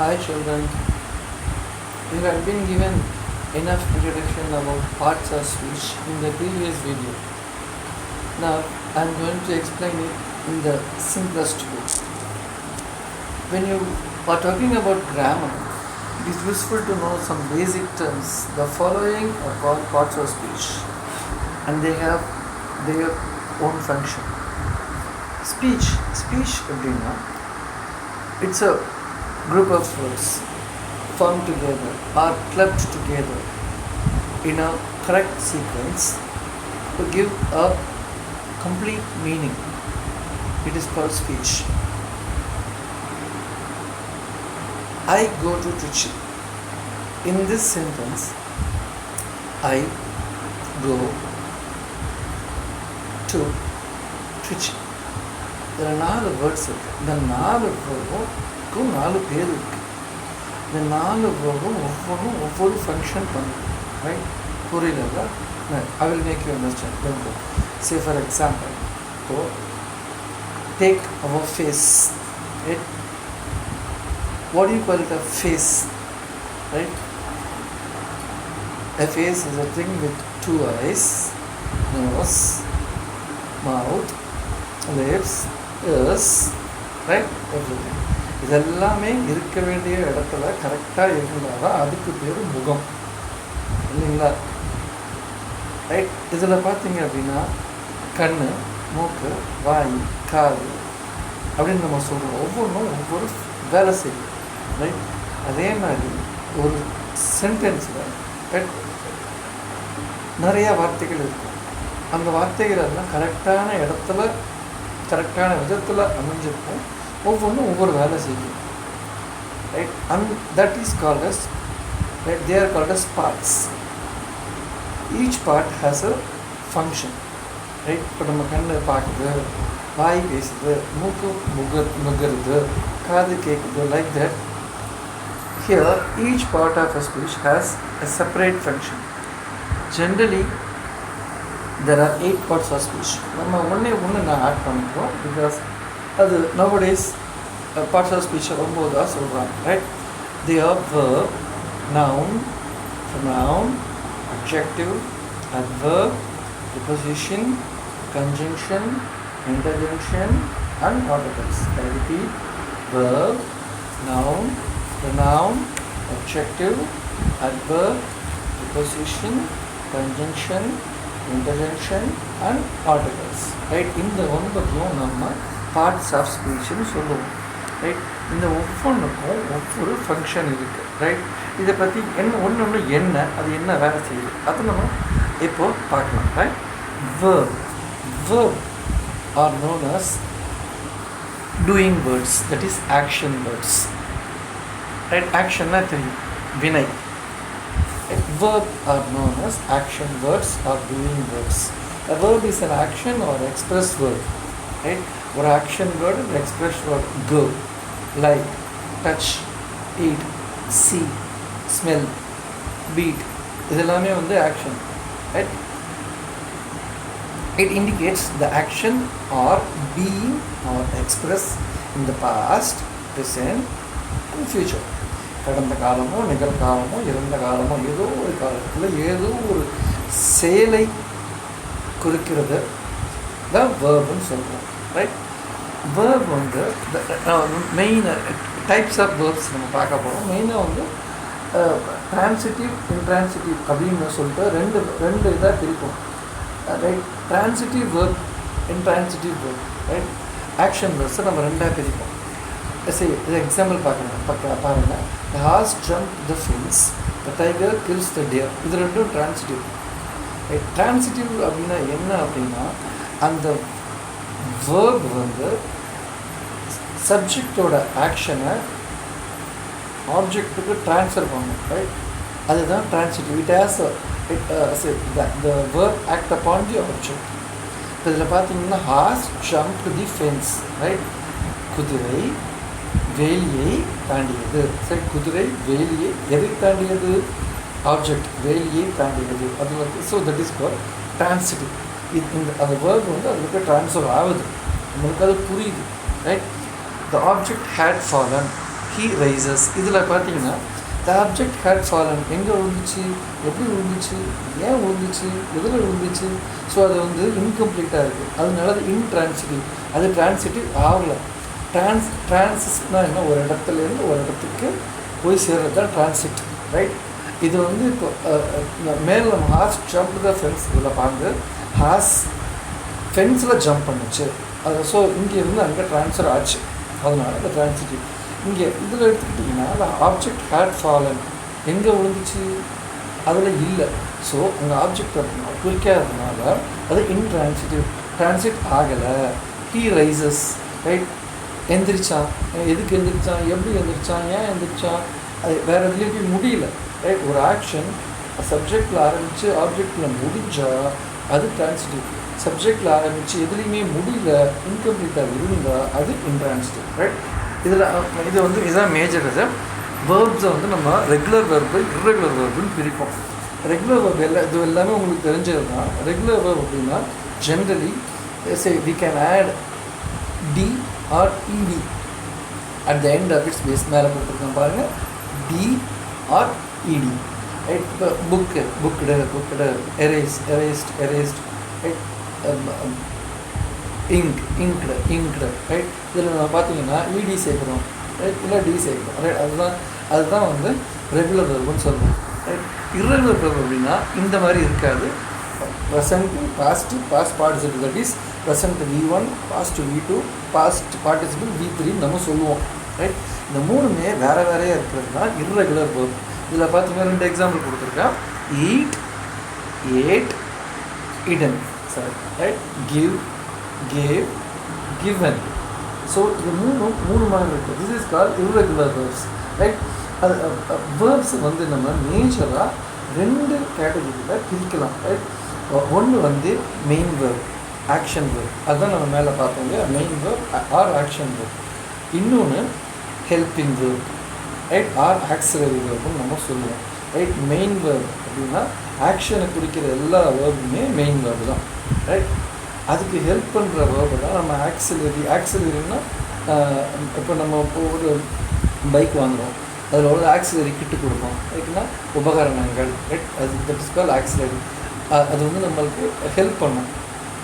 Hi children, you have been given enough introduction about parts of speech in the previous video. Now I am going to explain it in the simplest way. When you are talking about grammar, it is useful to know some basic terms. The following are called parts of speech and they have their own function. Speech அப்படின்னா it's a group of words formed together or clubbed together in a correct sequence to give a complete meaning. It is called speech. I go to Trichy. In this sentence, I go to Trichy. There are 4 words. The 4 வேர்டுக்கும் 4 பேர் இருக்கு. இந்த 4 வேர்டும் ஒவ்வொரு function பண்ணுது. Right? புரியல? I will make you understand. Don't go. Say for example, take our face. Right? What do you call it a face? Right? A face is a thing with 2 eyes, nose, mouth, lips, ears, right? Everything. இதெல்லாமே இருக்க வேண்டிய இடத்துல கரெக்டாக இருந்தால் தான் அதுக்கு பேர் முகம் இல்லைங்களா? ரைட்? இதில் பார்த்தீங்க அப்படின்னா கண், மூக்கு, வாய், காது அப்படின்னு நம்ம சொல்கிறோம். ஒவ்வொன்றும் ஒவ்வொரு வேலை செய்யும். ரைட்? அதே மாதிரி ஒரு சென்டென்ஸில் ரைட் நிறையா வார்த்தைகள் இருக்கும். அந்த வார்த்தைகள் எல்லாம் கரெக்டான இடத்துல கரெக்டான விதத்தில் அமைஞ்சிருக்கும். ஒவ்வொன்றும் ஒவ்வொரு வேலை செய்யும். Right? And that is called as right they are called as parts. Each part has a function. Right? இப்போ நம்ம கண் பார்க்குது, வாய் பேசுது, மூக்கு முகருது, காது கேட்குது. Like that here each part of a speech has a separate function. Generally there are 8 parts of speech. நம்ம ஒன்று நான் ஆட் பண்ணிக்கிறோம் பிகாஸ் அது nowadays parts of speech ரொம்ப இதாக சொல்கிறாங்க. Right? they are verb, noun, pronoun, adjective, adverb, preposition, conjunction, interjection and articles. I repeat: verb, noun, pronoun, adjective, adverb, preposition, conjunction, interjection and articles. Right? இந்த 9 நம்ம parts of ஸ்பீச்னு சொல்லுவோம். Right? இந்த ஒவ்வொன்றுக்கும் ஒவ்வொரு function இருக்குது. ரைட்? இதை பற்றி ஒன்று என்ன, அது என்ன வேலை செய்யுது, அது நம்ம இப்போது பார்க்கலாம். Right? verb are known as doing words, that is action words. Right? ஆக்ஷன்னா தெரியும், வினை. Verb are known as action words or doing words. A verb is an action or express word. Right? Or action word and express word. Go, like, touch, eat, see, smell, beat. இதெல்லாமே வந்து action. Right? It indicates the action or being or express in the past, present and future. கடந்த காலமோ நிகழ்காலமோ இறந்த காலமோ ஏதோ ஒரு காலத்தில் ஏதோ ஒரு செயலை குறிக்கிறது தான் வேர்புன்னு சொல்கிறோம். ரைட்? வேர்ப் வந்து மெயின் டைப்ஸ் ஆஃப் வேர்ப்ஸ் நம்ம பார்க்க போகிறோம். மெயினாக வந்து ட்ரான்சிட்டிவ், இன்ட்ரான்சிட்டிவ் அப்படின்னு சொல்லிட்டு ரெண்டு இதாக பிரிப்போம். Right? Transitive verb, intransitive verb. Right? Action வேர்ப்ஸை நம்ம ரெண்டாக பிரிப்போம். சரி, இது எக்ஸாம்பிள் பாருங்கள். The horse jumped the fence, the tiger kills the deer. இது ரெண்டும் ட்ரான்சிட்டிவ். ட்ரான்சிட்டிவ் அப்படின்னா என்ன அப்படின்னா அந்த வேர்ப் வந்து சப்ஜெக்டோட ஆக்ஷனை ஆப்ஜெக்ட்டுக்கு ட்ரான்ஸ்ஃபர் பண்ணும். ரைட்? அதுதான் transitive. It has the verb act upon the object. இப்போ இதில் பார்த்தீங்கன்னா horse jumped the fence. Right? குதிரை வேலியை தாண்டியது. சரி, குதிரை வேலியை எதை தாண்டியது? ஆப்ஜெக்ட் வேலியை தாண்டியது. அது வந்து so that is called transitive. இந்த அந்த வேர்ப் வந்து அதுக்கு ட்ரான்ஸ்ஃபர் ஆகுது, நம்மளுக்கு அது புரியுது. Right? The object had fallen. he rises. இதில் பார்த்தீங்கன்னா the object had fallen. எங்கே விழுந்துச்சு, எப்படி விழுந்துச்சு, ஏன் விழுந்துச்சு, எதில் விழுந்துச்சு. ஸோ அது வந்து இன்கம்ப்ளீட்டாக இருக்குது. அதனால அது இன்ட்ரான்சிட்டிவ். அது டிரான்சிட்டிவ் ஆகலை. டிரான்சிட்னா என்ன, ஒரு இடத்துலேருந்து ஒரு இடத்துக்கு போய் சேர்றது தான் டிரான்சிட், ரைட். இது வந்து இப்போ மேலே நம்ம ஹார்ஸ் ஜம்ப் த ஃபென்ஸ் இதில் பார்த்து ஹார்ஸ் ஃபென்ஸில் ஜம்ப் பண்ணுச்சு. அது ஸோ இங்கேருந்து அங்கே ட்ரான்ஸ்ஃபர் ஆச்சு. அதனால இந்த டிரான்சிட்டிவ். இங்கே இதில் எடுத்துக்கிட்டிங்கன்னா அந்த ஆப்ஜெக்ட் ஹேட் ஃபாலன் எங்கே விழுந்துச்சு, அதில் இல்லை. ஸோ அங்கே ஆப்ஜெக்ட் குறிக்காததுனால அது இன்ட்ரான்சிட்டிவ், டிரான்சிட் ஆகலை. He rises, right. எந்திரிச்சான், எதுக்கு எந்திரிச்சான், எப்படி எந்திரிச்சான், ஏன் எந்திரிச்சான், அது வேறு எதுலேயும் போய் முடியல, ரைட். ஒரு ஆக்ஷன் சப்ஜெக்டில் ஆரம்பித்து ஆப்ஜெக்டில் முடிஞ்சால் அது டிரான்சிட்டிவ். சப்ஜெக்டில் ஆரம்பித்து எதுலேயுமே முடியல, இன்கம்ப்ளீட்டாக இருந்தால் அது இன்ட்ரான்சிட்டிவ், ரைட். இதில் இது வந்து இதுதான் மேஜர். இது வேர்ப்ஸை வந்து நம்ம ரெகுலர் வேர்பு இர்ரெகுலர் வேர்புன்னு பிரிப்போம். ரெகுலர் வேர்ப் இது எல்லாமே உங்களுக்கு தெரிஞ்சது தான். ரெகுலர் வேர்ப் அப்படின்னா generally we can add D or ED at the end of its base. மேலே கொடுத்துருக்கோம் பாருங்கள், டி ஆர் இடி, ரைட். இப்போ புக்குடு எரேஸ்ட், ரைட். இங்க்டு, ரைட். இதில் நம்ம பார்த்தீங்கன்னா இடி சேர்க்குறோம், ரைட், இல்லை டி சேர்க்குறோம், ரைட். அதுதான் வந்து ரெகுலர் வெர்புன்னு சொல்லுவோம், ரைட். இர்ரெகுலர் வெர்பு அப்படின்னா இந்த மாதிரி இருக்காது. Present, past participle, that is present V1, past V2, past participle V3 நம்ம சொல்லுவோம், ரைட். இந்த மூணுமே வேறு வேறையாக இருக்கிறது தான் இர்ரெகுலர் வெர்பு. இதில் பார்த்தீங்கன்னா 2 எக்ஸாம்பிள் கொடுத்துருக்கேன். Eat, ate, eaten, sorry, right. Give, gave, given. So இது மூணு மாதிரி இருக்குது. This is call irregular verbs, right. அது வேர்ப்ஸ் வந்து நம்ம மேஜராக 2 கேட்டகரியில் பிரிக்கலாம், ரைட். ஒன்று வந்து மெயின் வேர்ப், ஆக்ஷன் வேர்ப், அதுதான் நம்ம மேலே பார்த்தோம் இல்லையா, main verb or action verb. இன்னொன்று helping verb, right, or auxiliary வேர்ப்னு நம்ம சொல்லுவோம், ரைட். மெயின் வேர்ப் அப்படின்னா ஆக்ஷனை குறிக்கிற எல்லா வேர்புமே மெயின் வேர்பு தான், ரைட். அதுக்கு ஹெல்ப் பண்ணுற வேர்பு தான் நம்ம ஆக்சிலரினா இப்போ நம்ம ஒரு பைக் வாங்குகிறோம், அதில் ஒரு ஆக்சிலரி கிட்டு கொடுப்போம், ரைட்னா உபகரணங்கள், ரைட். அது தட் இஸ் கால் ஆக்சிலரி. அது வந்து நம்மளுக்கு ஹெல்ப் பண்ணும்,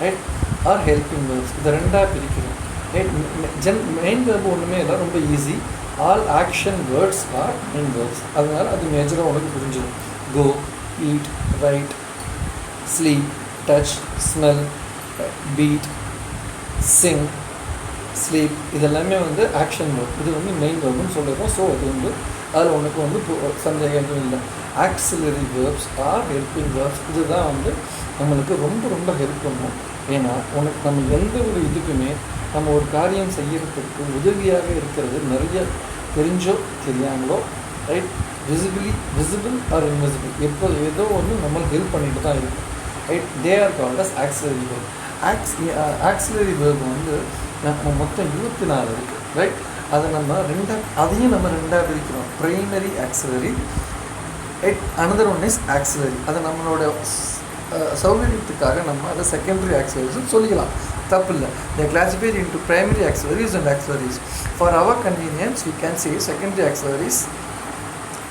ரைட். Are helping verbs. இதை 2ஆக பிரிக்கிறோம், ரைட். மெயின் வேர்பு ஒன்றுமே இல்லை, ரொம்ப easy. All action words R main verbs. அதனால் அது மேஜராக உனக்கு புரிஞ்சிடும். கோ, eat, write, sleep, touch, smell, beat, sing, sleep, இதெல்லாமே வந்து ஆக்ஷன் வேர்ப். இது வந்து மெயின் வேர்ப்னு சொல்லிடுறோம். ஸோ அது வந்து அதில் உனக்கு வந்து சந்தேகம் இல்லை. Auxiliary verbs are helping verbs, இதுதான் வந்து நம்மளுக்கு ரொம்ப ஹெல்ப் பண்ணும். ஏன்னா உனக்கு நம்ம எந்த ஒரு இதுக்குமே நம்ம ஒரு காரியம் செய்யறதுக்கு உதவியாக இருக்கிறது நிறைய தெரிஞ்சோ தெரியாமலோ, ரைட். விசிபிள் ஆர் இன்விசிபிள், எப்போ ஏதோ ஒன்று நம்மளுக்கு ஹெல்ப் பண்ணிட்டு தான் இருக்கும், right. They are called as auxiliary verb. Auxiliary verb வந்து நம்ம மொத்தம் 24 இருக்குது, ரைட். அதையும் நம்ம ரெண்டாக பிரிக்கிறோம். Primary auxiliary, right. Another one is auxiliary. அதை நம்மளோட சௌகரியத்துக்காக நம்ம அதை செகண்டரி ஆக்சிலரிஸ் சொல்லிக்கலாம், தப்பு இல்லை. They classified into primary auxiliaries and auxiliaries. For our convenience, we can say secondary auxiliaries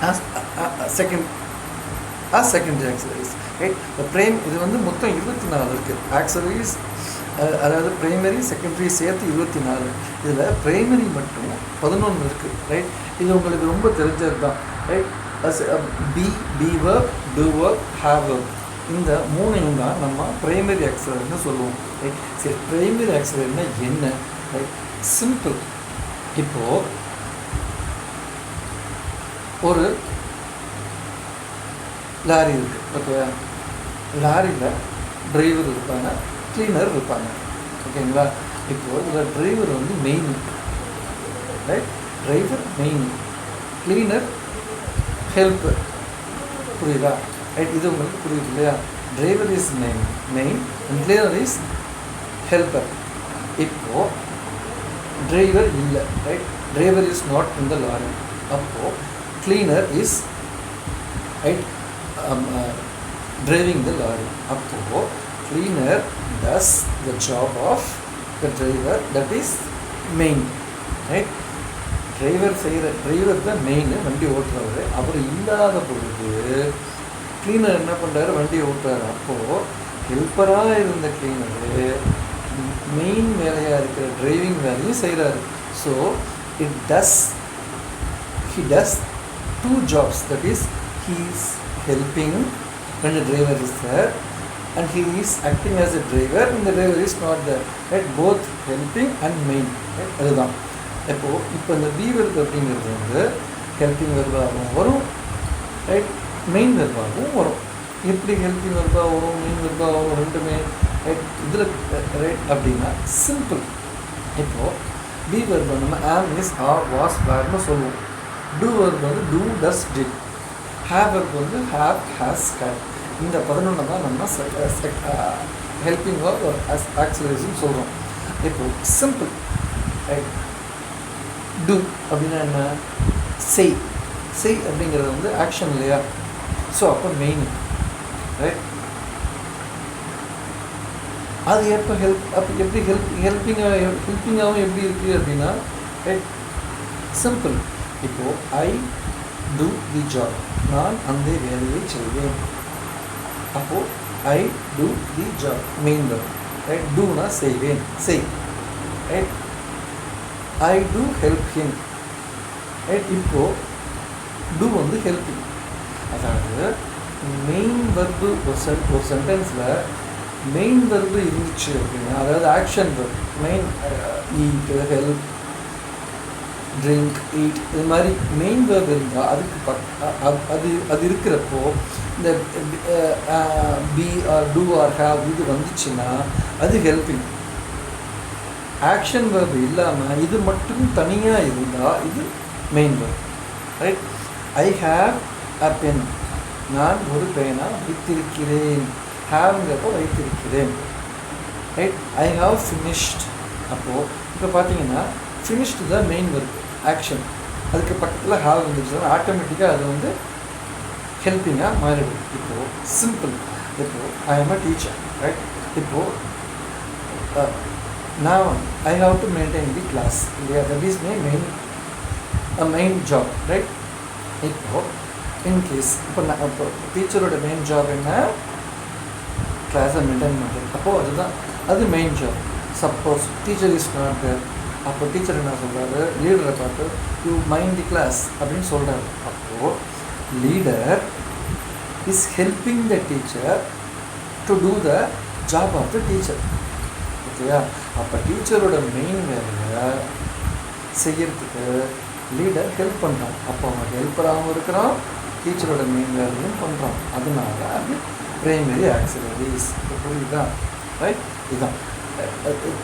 as secondary auxiliaries, right. இது வந்து மொத்தம் 24 இருக்குது ஆக்சிலரிஸ். அதாவது ப்ரைமரி செகண்டரி சேர்த்து 24. இதில் ப்ரைமரி மட்டும் 11 இருக்குது, ரைட். இது உங்களுக்கு ரொம்ப தெரிஞ்சது தான், right. Be verb, do verb, have verb, இந்த 3 தான் நம்ம ப்ரைமரி ஆக்சிலரின்னு சொல்லுவோம், ரைட். சரி, ப்ரைமரி ஆக்சிலரினா என்ன, ரைட். சிம்பிள். இப்போது ஒரு லாரி இருக்குது, ஓகேவா. லாரியில் டிரைவர் இருப்பாங்க, கிளீனர் இருப்பாங்க, ஓகேங்களா. இப்போது இதில் டிரைவர் வந்து main, right. Driver main, cleaner helper, புரியுதா, ரைட். இது உங்களுக்கு புரியுது இல்லையா. Driver is main and cleaner is helper. இப்போது டிரைவர் இல்லை, right. Driver is not in the lorry. அப்போது cleaner is, right, driving the lorry. அப்போ cleaner does the job of the driver, that is main, right. Driver தான் main, வண்டி ஓட்டுறவர். அவர் இல்லாத பொழுது cleaner என்ன பண்ணுறாரு, வண்டியை ஓட்டுறாரு. அப்போது ஹெல்ப்பராக இருந்த கிளீனரு மெயின் வேலையாக இருக்கிற டிரைவிங் வேலையும் செய்கிறாரு. So he does two jobs. That is, he is helping when the driver is there, and he is acting as a driver when the driver is not there. Right? Both helping and main. Right? அதுதான். இப்போ இந்த B verb அப்படிங்கிறது வந்து helping வெர்பாகவும் வரும், right, main வெர்பாகவும் வரும். எப்படி helping வெர்பாக வரும், main வெர்பாக வரும், ரெண்டுமே ரைட் இதில் ரைட் அப்படின்னா சிம்பிள். இப்போது பி வெர்பை நம்ம ஆம், இஸ், ஆர், வாஸ், வேர்னு சொல்லுவோம். டூ வெர்ப் வந்து do, does, did. Have verb வந்து ஹேவ், ஹேஸ், ஹேட். இந்த 11 தான் நம்ம ஹெல்பிங் வெர்ப் ஒரு ஆக்சிலரிஸ்ன்னு சொல்கிறோம். இப்போது சிம்பிள் ரைட். டூ அப்படின்னா என்ன, செய் அப்படிங்கிறது வந்து ஆக்ஷன் இல்லையா? ஸோ அப்போ மெயின் ரைட். அது எப்போ எப்படி ஹெல்பிங்காகவும் எப்படி இருக்குது அப்படின்னா ரைட் சிம்பிள். இப்போது ஐ டூ தி ஜாப், நான் அந்த வேலையை செய்வேன். அப்போது I do the job main verb right. டூனா செய்வேன், செய் right. I do help him right. இப்போது டூ வந்து ஹெல்பிங். அதாவது மெயின் வெர்பு ஒரு சென்டென்ஸில் மெயின் வெர்பு இருந்துச்சு அப்படின்னா, அதாவது action verb main, eat, help, drink, eat, இது மாதிரி மெயின் வெர்ப் இருந்தால் அதுக்கு அது இருக்கிறப்போ இந்த be or do or have இது வந்துச்சுன்னா அது ஹெல்பிங். ஆக்ஷன் வெர்ப் இல்லாமல் இது மட்டும் தனியாக இருந்தால் இது main verb right. I have a pen, நான் ஒரு பேனா வைத்திருக்கிறேன். ஹேவ்ங்கிறப்போ வைத்திருக்கிறேன் ரைட். I have finished. அப்போது இப்போ பார்த்தீங்கன்னா ஃபினிஷ்டு தான் மெயின் வெர்ப் ஆக்ஷன், அதுக்கு பக்கத்தில் ஹாவ் வந்துருச்சுன்னா ஆட்டோமேட்டிக்காக அது வந்து ஹெல்பிங்காக மாறிடும். இப்போது சிம்பிள். இப்போது I am a teacher right. இப்போது நான் I have to maintain the class இல்லையா, that is main job right. இப்போது இன்கேஸ் இப்போ டீச்சரோட மெயின் ஜாப் என்ன, கிளாஸை மெயின்டைன் பண்ணுறது. அப்போது அதுதான் அது main job. Suppose teacher is not there, அப்போ டீச்சர் என்ன சொல்கிறாரு, லீடரை பார்த்து யூ மைண்ட் தி கிளாஸ் அப்படின்னு சொல்கிறாரு. அப்போது leader is helping the teacher to do the job of the teacher. ஓகேயா? அப்போ டீச்சரோட மெயின் வேலையை செய்யறதுக்கு லீடர் ஹெல்ப் பண்ணுறான். அப்போ அவன் ஹெல்ப்பராகவும் இருக்கிறான், டீச்சரோட மெயின் வேலையும் பண்ணுறான். அதனால அது பிரைமரி ஆக்சிலரிஸ். புரியுதா ரைட்? இதுதான்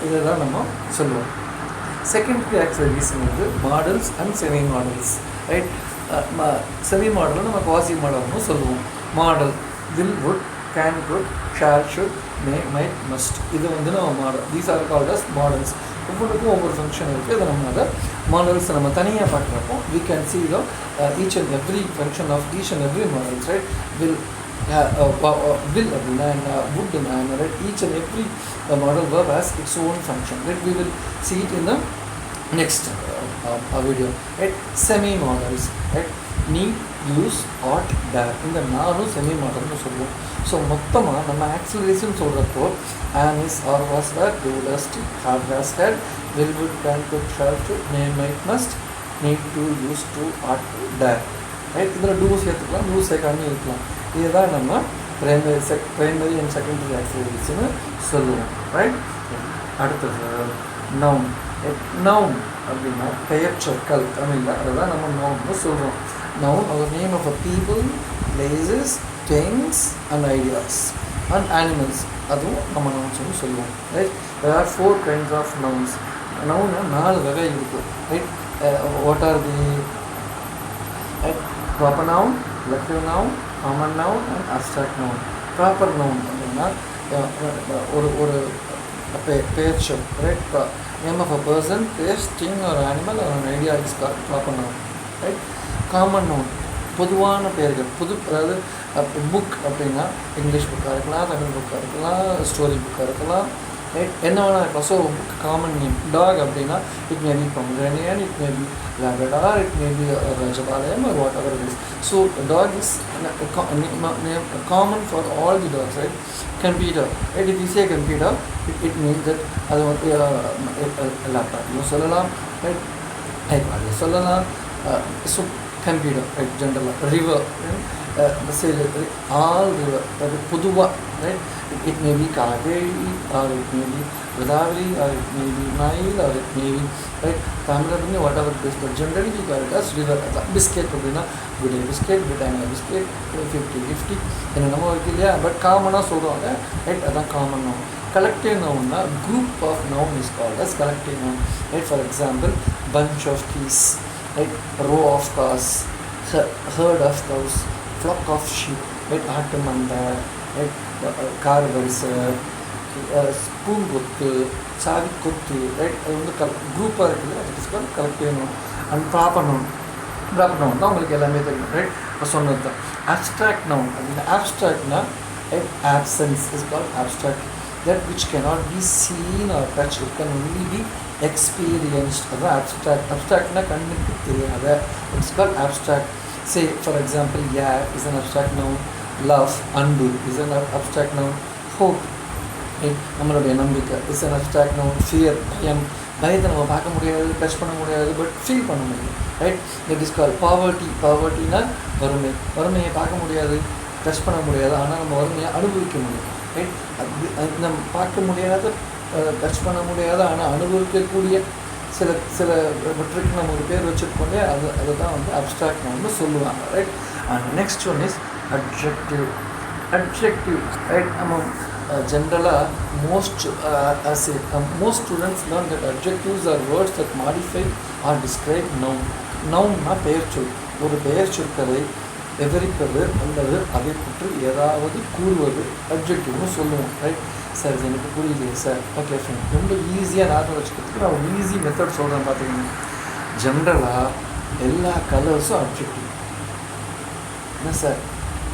இதை தான் நம்ம சொல்லுவோம். செகண்டரி ஆக்சிலரிஸ்ங்கிறது modals and semi modals right. Semi மாடலும் நம்ம குவாசி மாடல்னு சொல்லுவோம். Modal will, would, can, could, shall, should, may, might, must. இது வந்து நம்ம modal. These are called as modals. ஒவ்வொன்றுக்கும் ஒவ்வொரு ஃபங்க்ஷன் இருக்குது. அதை நம்ம அதை மாடல்ஸ் நம்ம தனியாக பார்க்குறப்போ we can see the each and every function of each and every models right. will அப்படின்னா என்ன, would என்ன right. each and every model verb has its own function right. we will see it in the next video right. semi models right. need, use, ought, dare. இந்த நானும் semi மாடல்னு சொல்லுவோம். So மொத்தமாக நம்ம ஆக்சிலரிஸ்ன்னு சொல்கிறப்போ am, is, are, was, were, do, does, did, have, has, had, will, would, can, could, shall, should, may, might, must, need to, use to, ought to, dare right. இதில் two சேர்த்துக்கலாம், two சேர்க்காமல் இருக்கலாம். இதுதான் நம்ம primary and secondary ஆக்சிலரிஸ்ன்னு சொல்லுவோம் right. அடுத்தது noun. Noun அப்படின்னா பெயர் சொற்கள் தமிழில், அதை தான் நம்ம நவுன்னு சொல்கிறோம். Noun or name of a people, places, things and ideas and animals. அதுவும் நம்ம nouns னு சொல்லுவோம் right. there are 4 kinds of nouns. noun 4 வகை இருக்கு right. what are the right? proper noun, collective noun, common noun and abstract noun. proper noun அப்படின்னா ஒரு பெயர் சொல் right. name of a person, place, thing or animal or an idea is called proper noun right. Common noun பொதுவான பெயர்கள். அதாவது book அப்படின்னா English புக்காக இருக்கலாம், தமிழ் புக்காக இருக்கலாம், ஸ்டோரி புக்காக இருக்கலாம், ரைட் என்ன வேணா இருக்கலாம். ஸோ காமன் நேம் டாக் அப்படின்னா it may be Pomeranian, it may be Labrador, it may be Rajapalayam or whatever it is. So dog is common for all the dogs, right? Computer, right? If you say computer, it means that அது வந்து லேப்டாப்லையும் சொல்லலாம், right ஐபாட்லையும் சொல்லலாம். So computer, right ஜென்ரலாக river, all river, அது பொதுவாக, right it may be Kaveri or it may be Godavari or it may be Nile or it may be, right, Tamil, whatever it is, but generally we call it as river. Biscuit அப்படின்னா good biscuit, Britannia biscuit, 50-50 என்ன நம்ம இல்லையா, but காமனாக சொல்லுவாங்க, right அதான் common noun. collective noun, group of noun is called as collective noun, right? For example, bunch of keys, right? Row of cars, herd of cows, flock of sheep, right? Atamanda, right? Car வரிசை, பூங்கொத்து, சாவி கொத்து, right அது வந்து குரூப்பாக இருக்குது, அது is called collective noun. And proper noun தான் உங்களுக்கு எல்லாமே தெரியும், ரைட் இப்போ சொன்னது தான். அப்ஸ்ட்ராக்ட் நவுன் அப்படின்னா ஆப்ஸ்ட்ராக்ட்னா right absence is called abstract. that which cannot be seen or touched, it can only be experienced. அதான் abstract. abstractனா கண்ணுக்கு தெரியாத, it's called abstract. Say for example, yeah is an abstract noun, love, undo is an abstract noun, hope நம்மளுடைய நம்பிக்கை is an abstract noun, fear பயத்தை நம்ம பார்க்க முடியாது, touch பண்ண முடியாது, பட் ஃபீல் பண்ண முடியும், right that is called poverty. povertyனா வறுமையை பார்க்க முடியாது, டச் பண்ண முடியாது, ஆனால் நம்ம வறுமையை அனுபவிக்க முடியும், ரைட் அது நம்ம பார்க்க முடியாத, டச் பண்ண முடியாத, ஆனால் அனுபவிக்கக்கூடிய சில வெற்றிக்கு நம்ம ஒரு பேர் வச்சுருக்கோண்டே, அதை தான் வந்து அப்ஸ்ட்ராக்ட் நவுன்னு சொல்லுவாங்க, right. And next one is adjective. Right, generally most students learn that adjectives are words that modify or describe noun. nounனா பெயர்ச்சொல், ஒரு பெயர்ச்சொற்களை விவரிப்பது அல்லது அதை பற்றி ஏதாவது கூறுவது அட்ஜெக்டிவ்னு சொல்லுவோம், ரைட். சார் இது எனக்கு புரியலையே சார், ஓகே ஃபைன். ரொம்ப ஈஸியாக ஞாபகம் வச்சுக்கிறதுக்கு நான் ஒரு ஈஸி மெத்தட் சொல்கிறேன். பார்த்தீங்கன்னா ஜென்ரலாக எல்லா கலர்ஸும் அட்ஜெக்டிவ். என்ன சார்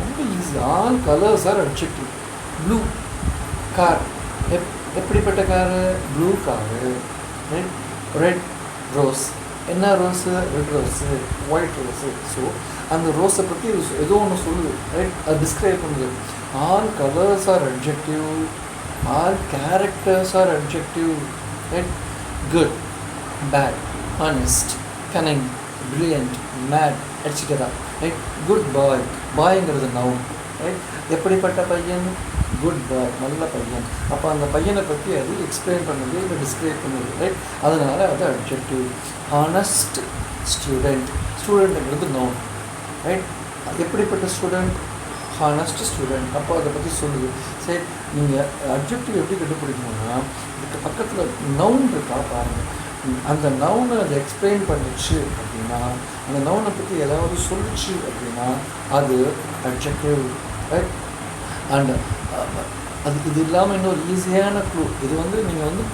ரொம்ப easy, all colours are adjective. Blue car, எப்படிப்பட்ட car? Blue car, right. Red rose, என்ன rose? Red rose, white rose. So அந்த ரோஸை பற்றி ஏதோ ஒன்று சொல்லுது, ரைட், அது டிஸ்கிரைப் பண்ணுது. All colours are adjective, all characters are adjective, right. Good, bad, honest, cunning, brilliant, mad, etc. Right. Good boy, பாய்ங்கிறது நவுன், ரைட். எப்படிப்பட்ட பையன்? குட் பாய், நல்ல பையன். அப்போ அந்த பையனை பற்றி அது எக்ஸ்பிளைன் பண்ணுது, இல்லை டிஸ்கிரைப் பண்ணுது, ரைட். அதனால் அது அட்ஜெக்டிவ். ஹானஸ்ட் ஸ்டூடெண்ட், ஸ்டூடெண்ட்டுங்கிறது நவுன், ரைட். எப்படிப்பட்ட ஸ்டூடெண்ட்? Honest student. அப்போ அதை பற்றி சொல்லுது. சரி, நீங்கள் அட்ஜெக்டிவ் எப்படி கண்டுபிடிக்கணும்னா இதுக்கு பக்கத்தில் நவுன் இருக்கா பாருங்கள். அந்த நவுனை அதை எக்ஸ்பிளைன் பண்ணிச்சு அப்படின்னா, அந்த நவுனை பற்றி ஏதாவது சொல்லிச்சு அப்படின்னா அது அட்ஜெக்டிவ், ரைட். அண்ட் அது இது இல்லாமல் இன்னொரு ஈஸியான க்ளூ, இது வந்து நீங்கள் வந்து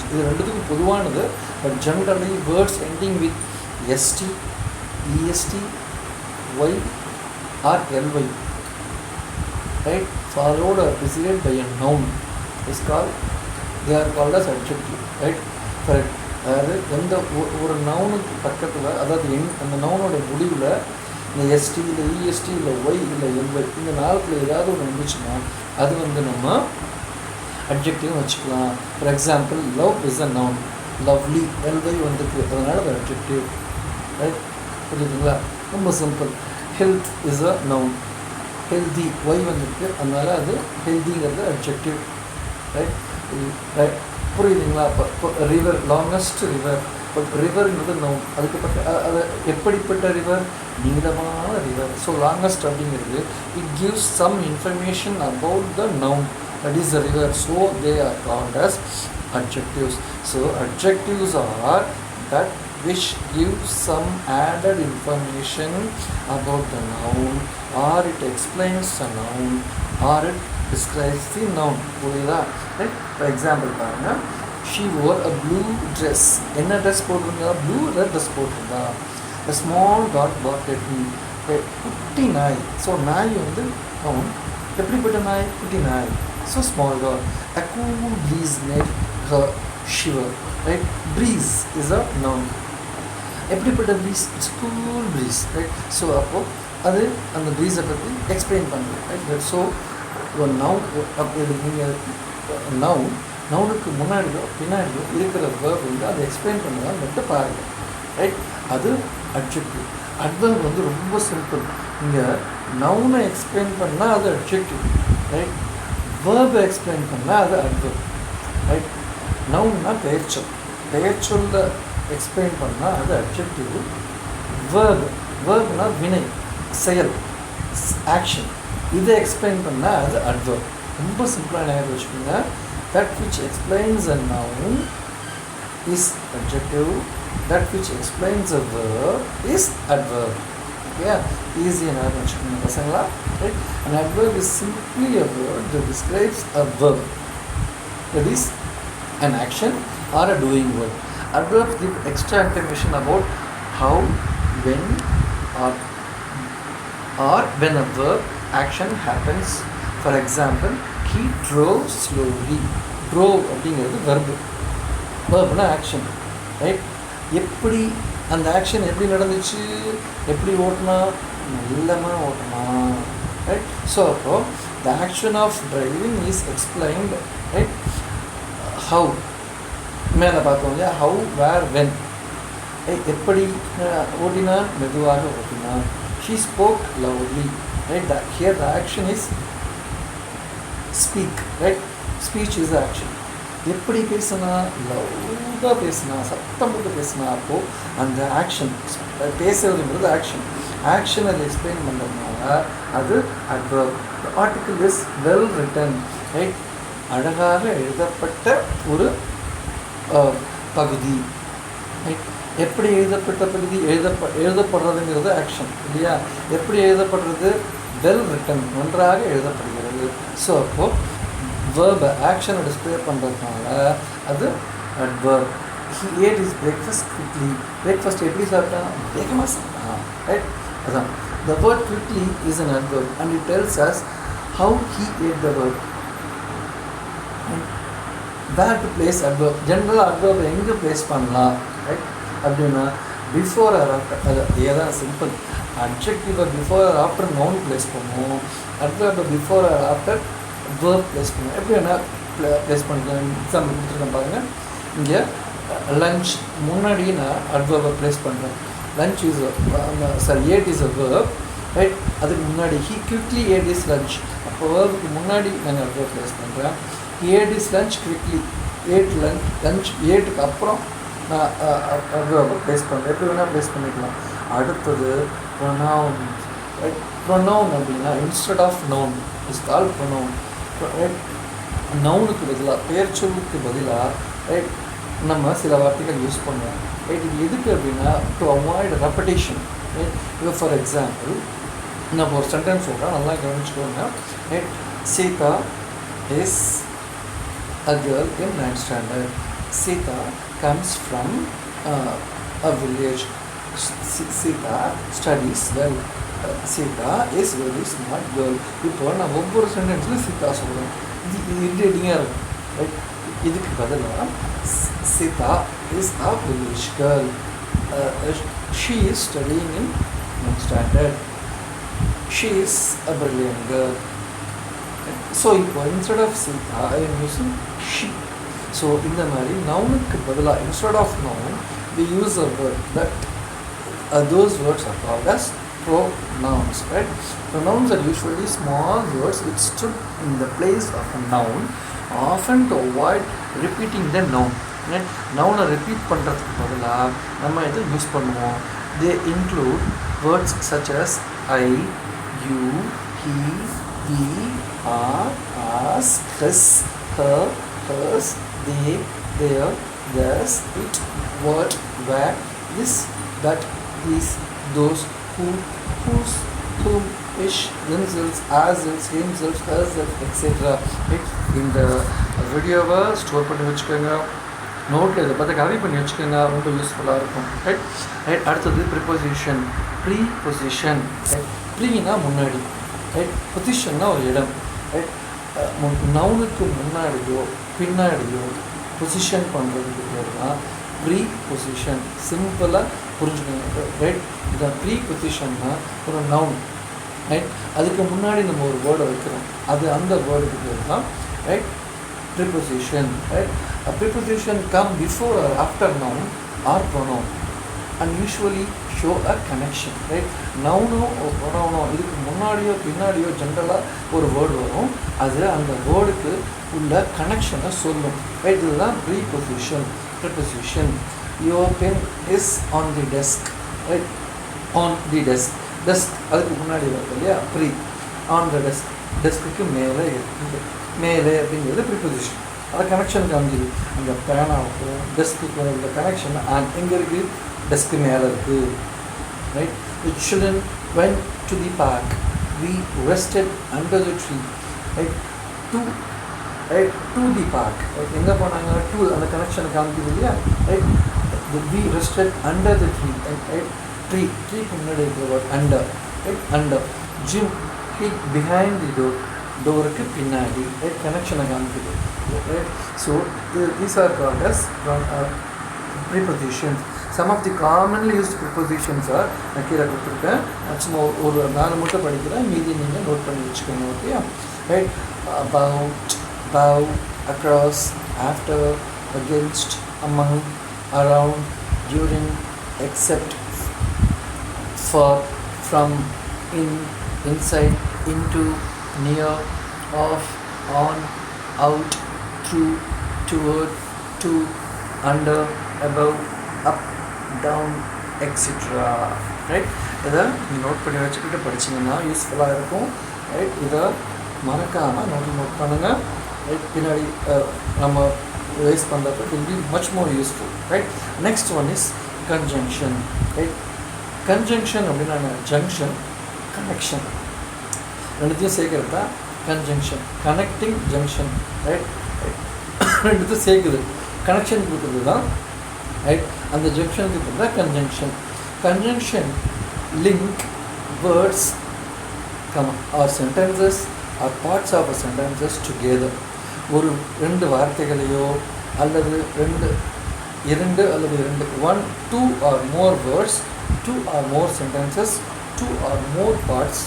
இது ரெண்டுத்துக்கும் பொதுவானது, but generally words ending with ST, EST, Y or LY, right, followed or preceded by a noun is called, they are called as adjective, right. Correct. அதாவது எந்த ஒரு நவுனுக்கு பக்கத்தில், அதாவது அந்த நவுனோட முடிவில் இந்த எஸ்டி இல்லை இஎஸ்டி இல்லை ஒய் இல்லை எல்ஒய் இந்த நாளுக்குள்ள ஏதாவது ஒன்று வந்துச்சுன்னா அது வந்து நம்ம அட்ஜெக்டிவ் வச்சுக்கலாம். For example, love is a noun, lovely, LY வந்துருக்கு, அதனால் அது அட்ஜெக்டிவ், ரைட். புரியுதுங்களா? ரொம்ப simple. Health is a noun, healthy, Y வந்துருக்கு, அதனால் அது ஹெல்திங்கிறது அட்ஜெக்டிவ், ரைட். ரைட், புரியுதுங்களா? இப்போ ரிவர், லாங்கஸ்ட் ரிவர், இப்போ ரிவர்ங்கிறது நவுன், அதுக்கு அது எப்படிப்பட்ட ரிவர்? நீளமான ரிவர். ஸோ லாங்கஸ்ட் அப்படிங்கிறது it gives some information about the noun, that is the river. So they are called as adjectives. So adjectives are that which gives some added information about the noun, or it explains the noun, or it describes the noun. புரியுதா? Right. For example பாருங்க, she wore a blue dress. என்ன dress போட்டிருந்தா? Blue red dress போட்டிருந்தா. a small dog barked at me. குட்டி நாய். So நாய் வந்து noun, எப்படிப்பட்ட நாய்? குட்டி நாய். So small dog. A cool breeze made her shiver. Right? Breeze is a noun. எப்படிப்பட்ட breeze? It's cool breeze. Right? So அப்போ அது அந்த breeze பற்றி எக்ஸ்பிளைன் பண்ணுது. Right? So ஒரு noun நவுனுக்கு முன்னாடியோ பின்னாடியோ இருக்கிற verb வந்து அதை எக்ஸ்பிளைன் பண்ணுவாங்க மட்டும் பாருங்கள். ரைட்? அது அட்ஜெக்டிவ். அட்வர்ப் வந்து ரொம்ப சிம்பிள். இங்கே நவுனை எக்ஸ்பிளைன் பண்ணால் அது அட்ஜெக்டிவ். ரைட்? வேர்பை எக்ஸ்பிளைன் பண்ணால் அது அட்வர்ப். ரைட்? நவுன்னா பெயர்ச்சொல். பெயர்ச்சொல்ல எக்ஸ்பிளைன் பண்ணால் அது அட்ஜெக்டிவ். வேர்ப்னா வினை, செயல், ஆக்ஷன். இதை எக்ஸ்பிளைன் பண்ணால் அது அட்வர்ப். ரொம்ப சிம்பிளாக ஞாபகம் வச்சுக்கோங்க. That which explains a noun is adjective. That which explains a verb is adverb. Yeah, easy enough. Right? An adverb is simply a word that describes a verb. That is an action or a doing word. Adverbs give extra information about how, when, or when a verb action happens. For example, he drove slowly. Drove அப்படிங்கிறது verb. Verbனா action. Right? எப்படி அந்த action எப்படி நடந்துச்சு, எப்படி ஓட்டினா, நல்லமாக ஓட்டினா. Right? So அப்போ the action of driving is explained. Right? How மேலே பார்த்தோம் இல்லையா? How, where, when. எப்படி ஓட்டினான்? மெதுவாக ஓட்டினான். She spoke lovely. Right? Here the action is speak. Right? Speech is action. எப்படி பேசுனா? லவுடாக பேசுனா, சத்தம் போட்டு பேசுனா. அப்போது அந்த ஆக்ஷன், பேசுறதுங்கிறது ஆக்ஷன். ஆக்ஷன் அதை எக்ஸ்பிளைன் பண்ணுறதுனால அது adverb. Article is well written. Right? அழகாக எழுதப்பட்ட ஒரு பகுதி. ரைட்? எப்படி எழுதப்பட்ட பகுதி? எழுதப்படுறதுங்கிறது ஆக்ஷன் இல்லையா? எப்படி எழுதப்படுறது? வெல் ரிட்டன், நன்றாக எழுதப்படுகிறது. ஸோ அப்போது verb ஆக்ஷனை டிஸ்பிளே பண்ணுறதுனால அது adverb. He ate his breakfast quickly. breakfast எப்படி சாப்பிட்டான்? வேகமாக சாப்பிட்டான். ரைட்? அதான் the word quickly is an adverb and it tells us how he ate the verb. where to place adverb. General adverb எங்கே place பண்ணலாம்? Right? அப்படின்னா before or after. அது ஏதான் சிம்பிள். அட்ஜெக்டிவை before or after noun place பண்ணுவோம். adverb before or after verb place பண்ணுவோம். எப்படி வேணால் ப்ளேஸ் பண்ணிக்கலாம். எக்ஸாம்பிள் கொடுத்துருக்கேன் பாருங்கள். இங்கே லஞ்ச் முன்னாடி நான் adverb ப்ளேஸ் பண்ணுறேன். Lunch is ate is a verb. Right? அதுக்கு முன்னாடி he quickly ate his lunch. அப்போ வேர்புக்கு முன்னாடி நான் adverb ப்ளேஸ் பண்ணுறேன். he ate his lunch quickly. ate lunch ஏட்டுக்கு அப்புறம் நான் adverb ப்ளேஸ் பண்ணுறேன். எப்படி வேணால் ப்ளேஸ் பண்ணிக்கலாம். அடுத்தது pronoun. ரைட்? pronoun அப்படின்னா instead of noun is called pronoun. Right? நவுனுக்கு பதிலாக, பெயர் சொல்லுக்கு பதிலாக ரைட் நம்ம சில வார்த்தைகள் யூஸ் பண்ணுவோம். ரைட்? இது எதுக்கு அப்படின்னா டு அவாய்ட் ரெப்படேஷன். ரைட்? இப்போ ஃபார் எக்ஸாம்பிள் நம்ம ஒரு சென்டென்ஸ் சொல்கிறேன், நல்லா கவனிச்சுக்கோங்க. Right? Sita is a girl in 9th standard. Sita comes from a village. Sita studies well. Sita is very smart girl. இப்போ நான் ஒவ்வொரு சென்டென்ஸில் சீதா சொல்கிறேன். இது இரிட்டேட்டிங்காக இருக்கும். ரைட்? இதுக்கு பதிலாக Sita is a village girl. She is studying in 9th standard. She is a brilliant girl. So இப்போ instead of Sita I am using she. So இந்த மாதிரி நவுனுக்கு பதிலாக instead of noun we use a word that those words are called as pronouns. Right? Pronouns are usually small words which stood in the place of a noun, often to avoid repeating the noun. Right? Noun repeat பண்ணுறதுக்கு பதிலாக நம்ம இதை use பண்ணுவோம். They include words such as I, you, he, we, are, us, his, her, hers, they, their, theirs, it, what, where, this, that, these, those, who, whose, whom, which, themselves, ourselves, himself, herself, etc. இந்த வீடியோவை store பண்ணி வச்சுக்கோங்க. நோட்டில் இதை பார்த்து கவி பண்ணி வச்சுக்கோங்க. ரொம்ப யூஸ்ஃபுல்லாக இருக்கும். ரைட்? ரைட்? அடுத்தது ப்ரிபோசிஷன். ப்ரீபொசிஷன். ரைட்? ப்ரீனா முன்னாடி. ரைட்? பொசிஷன்னா ஒரு இடம். ரைட். நவுனுக்கு முன்னாடியோ பின்னாடியோ பொசிஷன் பண்ணுறதுக்கு பேர் தான் ப்ரீ பொசிஷன். சிம்பிளாக புரிஞ்சுக்கோங்க, ரைட். இந்த ப்ரீ பொசிஷன்னா ஒரு நவுன், ரைட். அதுக்கு முன்னாடி நம்ம ஒரு வேர்டை வைக்கிறோம், அது அந்த வேர்டுக்கு பேர் தான் right preposition, right. Preposition come before or after noun or pronoun and usually show a connection, right. நவுனோ ப்ரொனவுனோ இதுக்கு முன்னாடியோ பின்னாடியோ ஜென்ரலாக ஒரு வேர்டு வரும், அது அந்த வேர்டுக்கு உள்ள கனெக்ஷனை சொல்லும், ரைட். இதுதான் preposition, preposition. Your pen is on the desk, right. On the desk, desk அதுக்கு முன்னாடி வருது இல்லையா, ப்ரீ. ஆன் த டெஸ்க், டெஸ்க்கு மேலே இருக்குது, மேலே அப்படிங்கிறது ப்ரிபொசிஷன். அதை கனெக்ஷன் காமிக்குது. அந்த பேனாவுக்கும் டெஸ்க்குக்கும் உள்ள கனெக்ஷன் எங்கே இருக்குது, டெஸ்க்கு மேலே இருக்குது, right. The children went to the park. We rested under the tree, right. To, right, to the park, right. எங்கே போனாங்க, டு அந்த கனெக்ஷனை காமிக்குது இல்லையா, right. We rested under the tree, right. Tree, ட்ரீக்கு முன்னாடி இருக்கிற word under, right. Under. Jim hid behind the door, டோருக்கு பின்னாடி, ரைட். கனெக்ஷனை காமிக்குது, right. So these are called as prepositions. Some of the commonly used prepositions are நான் கீழே கொடுத்துருக்கேன், சும்மா ஒரு 4 மட்டும் படிக்கிறேன், மீதி நீங்கள் நோட் பண்ணி வச்சுக்கோங்க, okay, right. about, above, across, after, against, among, around, during, except, for, from, in, inside, into, near, off, on, out, through, toward, to, under, above, up, down, etc. Right. இதை நோட் பண்ணி வச்சுக்கிட்டு படிச்சிங்கன்னா யூஸ்ஃபுல்லாக இருக்கும், right. இதை மறக்காமல் note பண்ணுங்கள், right. பின்னாடி நம்ம ரிவைஸ் பண்ணுறப்ப it will be much more useful, right. Next one is conjunction, right. Conjunction அப்படின்னா ஜங்ஷன், கனெக்ஷன், ரெண்டுத்தையும் சேர்க்கறது தான் கன்ஜங்ஷன். Connecting junction, right. ரெண்டுத்தையும் சேர்க்குது, கனெக்ஷன் கொடுக்குறது தான், ரைட். அந்த ஜங்ஷனுக்கு பேர் தான் conjunction. Conjunction link words or sentences or parts of a sentences together. ஒரு ரெண்டு வார்த்தைகளையோ அல்லது இரண்டு அல்லது இரண்டு, 1, 2 or more words, 2 or more sentences, 2 or more parts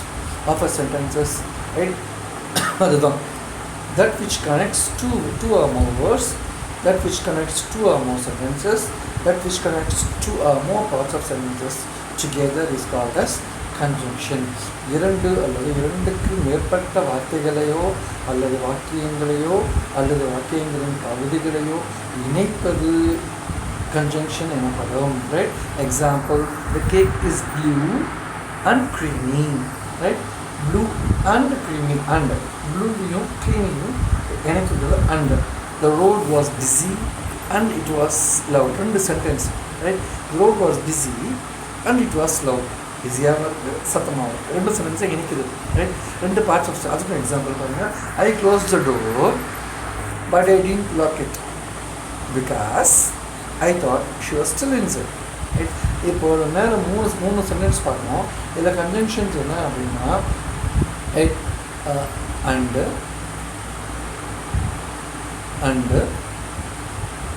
of a sentences, right. அதுதான் that which connects two or more words, that which connects 2 or more sentences, that which connects 2 or more parts of sentences together is called as conjunction. இரண்டு அல்லது இரண்டுக்கு மேற்பட்ட வார்த்தைகளையோ அல்லது வாக்கியங்களையோ அல்லது வாக்கியங்களின் பகுதிகளையோ இணைப்பது conjunction எனப்படும், right. Example, the cake is blue and creamy, right. Blue and creamy, and blueயும் creamyயும் இணைக்கிறது and. The road was busy and it was loud. ரெண்டு sentence, right. The road was busy and it was loud. பிஸியாக சத்தமாக ரெண்டு சென்டென்ஸை இணைக்குது, right. ரெண்டு parts of, அதுக்கு example பாருங்கள். I closed the door but I didn't lock it because I thought she was still inside, right. இப்போ மேலே மூணு சென்டென்ஸ் பார்க்கணும். இதில் கன்ஜங்ஷன்ஸ் என்ன அப்படின்னா, ரைட், அண்டு,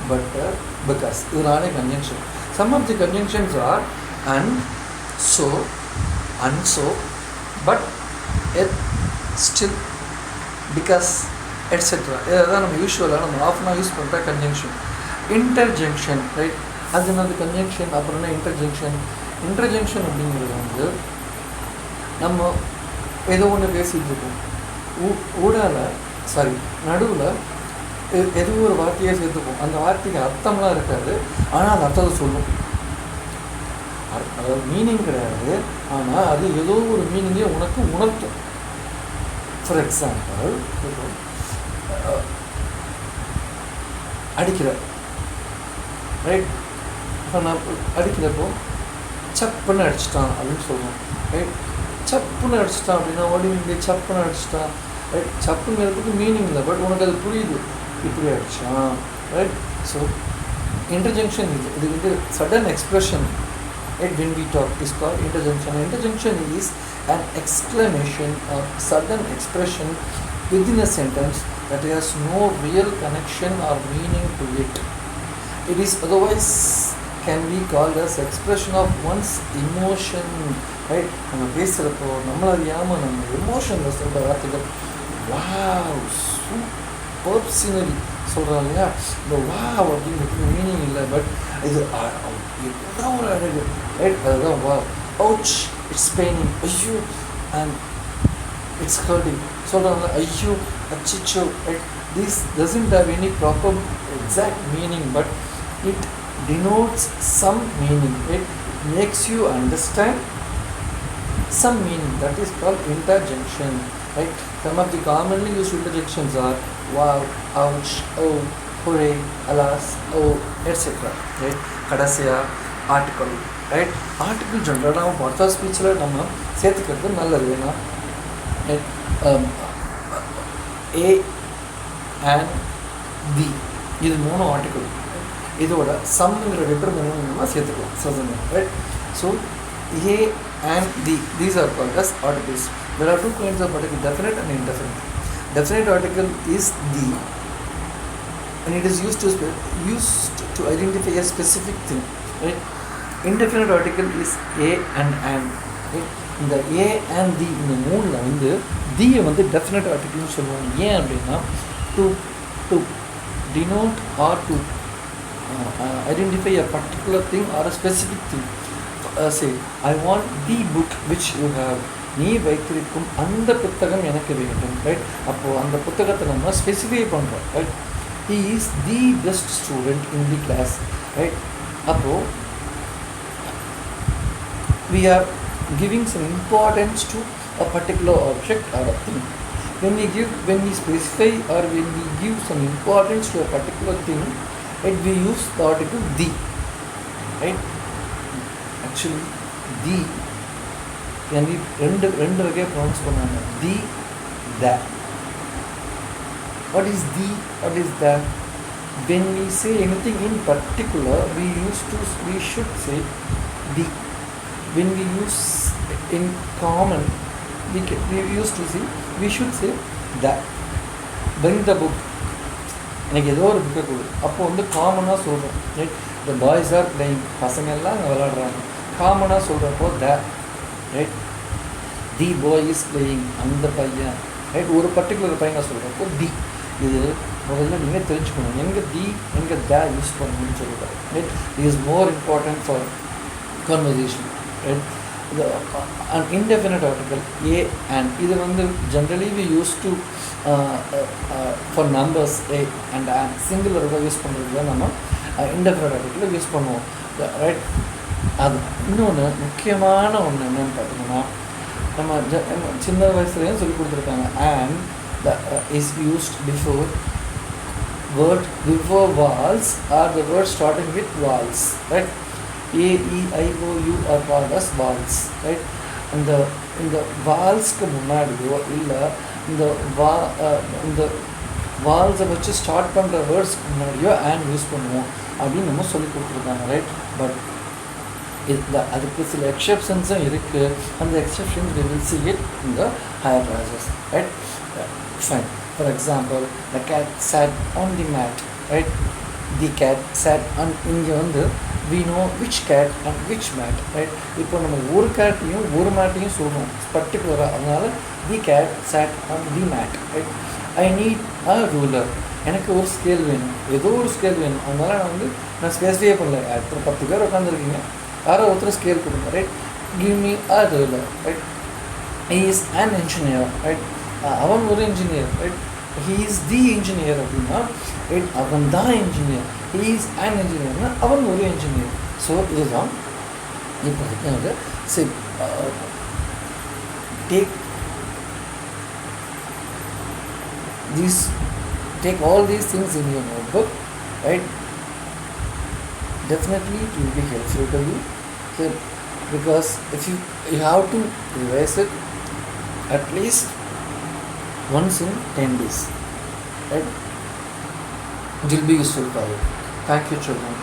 but, because. இதனாலே conjunction. Some of the conjunctions are and, so, but, yet, still, because, etc. இதுதான் நம்ம யூஸ்வலாக நம்ம ஆஃப்னா யூஸ் பண்ணுற கன்ஜங்ஷன். இன்டர்ஜங்ஷன், ரைட். அது என்னது கன்ஜங்ஷன், அப்புறம்னா இன்டர்ஜங்ஷன். இன்டர்ஜங்ஷன் அப்படிங்கிறது வந்து நம்ம ஏதோ ஒன்று பேசிகிட்டு இருக்கோம், நடுவில் ஏதோ ஒரு வார்த்தையை சேர்த்துப்போம். அந்த வார்த்தைக்கு அர்த்தம்லாம் இருக்காது, ஆனால் அது அர்த்தத்தை சொல்லும். அதாவது மீனிங் கிடையாது, ஆனால் அது ஏதோ ஒரு மீனிங்கை உனக்கு உணர்த்தும். ஃபார் எக்ஸாம்பிள், அடிக்கிற, ரைட். இப்போ நான் அடிக்கிறப்போ சப்புன்னு அடிச்சிட்டான் அப்படின்னு சொல்லுவோம், ரைட். சப்புன்னு அடிச்சிட்டான் அப்படின்னா ஓடி சப்புன்னு அடிச்சிட்டான், ரைட். சப்புங்கிறதுக்கு மீனிங் இல்லை, பட் உனக்கு அது புரியுது, இப்படி அடிச்சான், ரைட். ஸோ இன்டர்ஜங்ஷன் இது வந்து sudden expression, right. when we talk is called interjection. Interjection is an exclamation or sudden expression within a sentence that has no real connection or meaning to it. It is otherwise can be called as expression of one's emotion, right? நம்ம பேசுகிறப்போ நம்மள அறியாமல் நம்ம எமோஷனில் சொல்கிற வார்த்தைகள் wow super scenery சொல்கிறோம் இல்லையா? இந்த wow அப்படிங்கிறது மீனிங் இல்லை, பட் இது எவ்வளோ ஒரு அழகு, ரைட்? அதுதான் வாவ். அவுச், இட்ஸ் பெயினிங், ஐயோ, and it's hurting. So ayyo, achicho, right? This doesn't have any proper exact meaning, but it denotes some meaning. It makes you understand some meaning. That is called interjection, right? Some of the commonly used interjections are wow, ouch, oh, hooray, alas, oh, etc. Right? Kadasiya, article, right? Article generally நம்ம பார்த்தா ஸ்பீச்சில் நம்ம சேர்த்துக்கிறது நல்லது. ஏன்னா A and B இது மூணு article, இதோட சம்ங்கிற determinant நம்ம சேர்த்துக்கலாம் சதனை, right? So A and D, these are called as articles. There are two kinds of article, definite and indefinite. Definite article is the, and it is used to identify a specific thing, right? Indefinite article is A and, right? இந்த A and the இந்த மூணில் வந்து தியை வந்து definite ஆர்டிக்கிள்னு சொல்லுவாங்க. ஏன் அப்படின்னா to denote or to identify a particular thing or a specific thing. Say I want the book which you have, நீ வைத்திருக்கும் அந்த புத்தகம் எனக்கு வேண்டும், ரைட்? அப்போது அந்த புத்தகத்தை நம்ம ஸ்பெசிஃபை பண்ணுறோம், right? He is the best student in the class, right? அப்போது we are giving some importance to a particular object or a thing. When we specify or when we give some importance to a particular thing, right, we use the article the, right? Actually the can be ரெண்டு வகையாக pronounce பண்ணாங்க, the, the. What is the, what is the? When we say anything in particular, we should say the. When we use in common, we should say that. Bring the book. எனக்கு ஏதோ ஒரு புக்கை கொடு, அப்போ வந்து காமனாக சொல்கிறோம், right? The boys are playing, பசங்கள்லாம் அங்கே விளாடுறாங்க, காமனாக சொல்கிறப்போ the, right? The boy is playing, அந்த பையன், ரைட்? ஒரு பர்டிகுலர் பையனை சொல்கிறப்போ தி. இது முதல்ல நீங்கள் தெரிஞ்சுக்கணும், எங்கே தி எங்கே த யூஸ் பண்ணணும்னு சொல்லுவாங்க, right? It is more important for conversation, right? The an indefinite article a and இது வந்து generally we used to for numbers a and singular use பண்ணுறது நம்ம indefinite article யூஸ் பண்ணுவோம், ரைட்? அது இன்னொன்று முக்கியமான ஒன்று என்னென்னு பார்த்தீங்கன்னா, நம்ம சின்ன வயசுலேயும் சொல்லி கொடுத்துருக்காங்க, and is used before vowels or the word starting with vowels, right? A, E, I, O, U are called as vowels, right? இந்த vowelsக்கு முன்னாடியோ இல்லை இந்த vowels வச்சு ஸ்டார்ட் பண்ணுற வேர்ட்ஸ்க்கு முன்னாடியோ and யூஸ் பண்ணுவோம் அப்படின்னு நம்ம சொல்லி கொடுத்துருக்காங்க, ரைட்? பட் அதுக்கு சில எக்ஸெப்ஷன்ஸும் இருக்குது. அந்த exceptions we will see it in the higher classes, right? Fine. For example, the cat sat on the mat, right? The cat sat on, இங்கே வந்து we know which cat and which mat, right? இப்போ நம்ம ஒரு கேட்டையும் ஒரு மேட்டையும் சொல்கிறோம் பர்டிகுலராக, அதனால் the cat sat on the mat, right? I need a ruler, எனக்கு ஒரு ஸ்கேல் வேணும், ஏதோ ஒரு ஸ்கேல் வேணும், அதனால் நான் ஸ்பெசிஃபை பண்ணல, இப்போ 10 பேர் உட்காந்துருக்கீங்க, யாரோ ஒருத்தர் ஸ்கேல் கொடுங்க, right? give me a ruler, right? he is an engineer, right? அவன் ஒரு engineer, right? he is the engineer அப்படின்னா அவன் தான் engineer, he is an engineer, அவன் ஒரு இன்ஜினியர். ஸோ இதுதான் இப்போ சரி, take all these things in your notebook, right? Definitely it will be helpful to you, okay? Because if you have to revise it at least once in 10 days, right? It will be useful for you. Thank you, children.